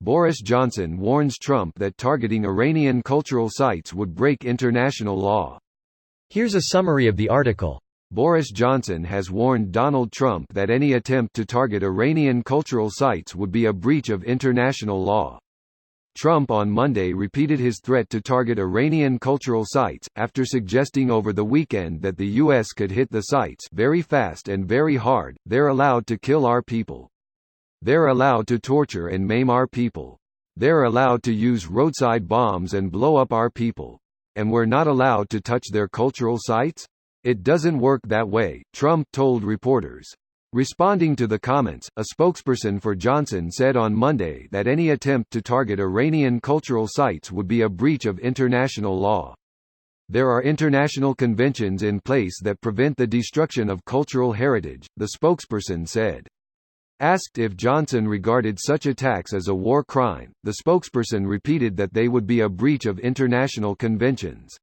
Boris Johnson warns Trump that targeting Iranian cultural sites would break international law. Here's a summary of the article. Boris Johnson has warned Donald Trump that any attempt to target Iranian cultural sites would be a breach of international law. Trump on Monday repeated his threat to target Iranian cultural sites, after suggesting over the weekend that the U.S. could hit the sites very fast and very hard. "They're allowed to kill our people. They're allowed to torture and maim our people. They're allowed to use roadside bombs and blow up our people. And we're not allowed to touch their cultural sites? It doesn't work that way," Trump told reporters. Responding to the comments, a spokesperson for Johnson said on Monday that any attempt to target Iranian cultural sites would be a breach of international law. "There are international conventions in place that prevent the destruction of cultural heritage," the spokesperson said. Asked if Johnson regarded such attacks as a war crime, the spokesperson repeated that they would be a breach of international conventions.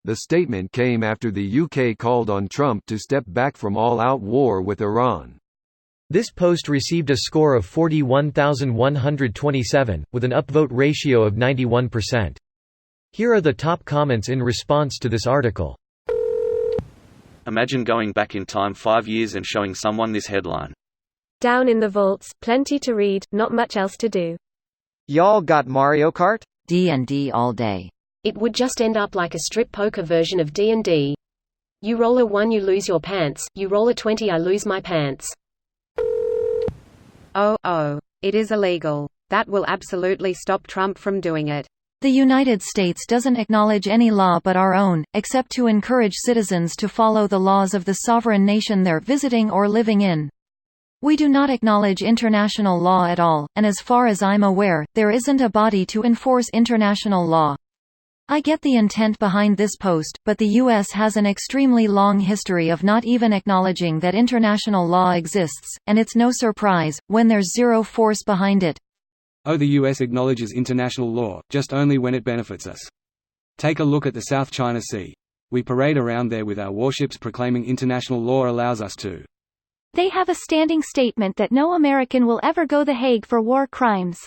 The statement came after the UK called on Trump to step back from all-out war with Iran. This post received a score of 41,127, with an upvote ratio of 91%. Here are the top comments in response to this article. Imagine going back in time 5 years and showing someone this headline. Down in the vaults, plenty to read, not much else to do. Y'all got Mario Kart? D&D all day. It would just end up like a strip poker version of D&D. You roll a 1 you lose your pants, you roll a 20 I lose my pants. Oh, it is illegal. That will absolutely stop Trump from doing it. The United States doesn't acknowledge any law but our own, except to encourage citizens to follow the laws of the sovereign nation they're visiting or living in. We do not acknowledge international law at all, and as far as I'm aware, there isn't a body to enforce international law. I get the intent behind this post, but the U.S. has an extremely long history of not even acknowledging that international law exists, and it's no surprise, when there's zero force behind it. Oh, the U.S. acknowledges international law, just only when it benefits us. Take a look at the South China Sea. We parade around there with our warships proclaiming international law allows us to. They have a standing statement that no American will ever go The Hague for war crimes.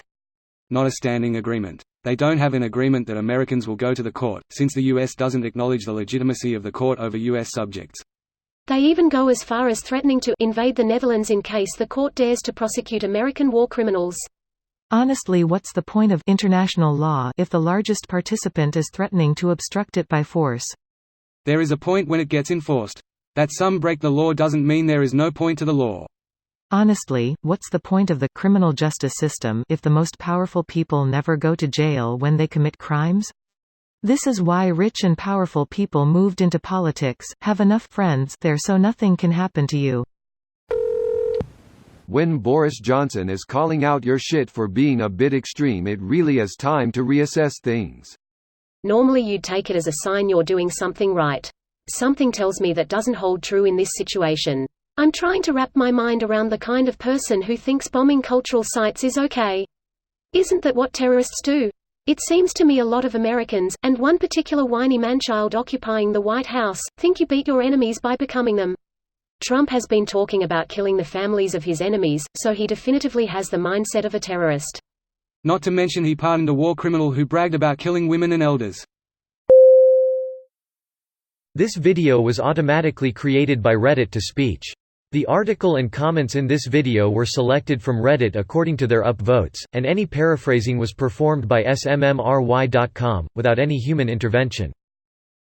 Not a standing agreement. They don't have an agreement that Americans will go to the court, since the U.S. doesn't acknowledge the legitimacy of the court over U.S. subjects. They even go as far as threatening to invade the Netherlands in case the court dares to prosecute American war criminals. Honestly, what's the point of international law if the largest participant is threatening to obstruct it by force? There is a point when it gets enforced. That some break the law doesn't mean there is no point to the law. Honestly, what's the point of the criminal justice system if the most powerful people never go to jail when they commit crimes? This is why rich and powerful people moved into politics, have enough friends there so nothing can happen to you. When Boris Johnson is calling out your shit for being a bit extreme, it really is time to reassess things. Normally you'd take it as a sign you're doing something right. Something tells me that doesn't hold true in this situation. I'm trying to wrap my mind around the kind of person who thinks bombing cultural sites is okay. Isn't that what terrorists do? It seems to me a lot of Americans, and one particular whiny manchild occupying the White House, think you beat your enemies by becoming them. Trump has been talking about killing the families of his enemies, so he definitively has the mindset of a terrorist. Not to mention he pardoned a war criminal who bragged about killing women and elders. This video was automatically created by Reddit to speech. The article and comments in this video were selected from Reddit according to their upvotes, and any paraphrasing was performed by smmry.com, without any human intervention.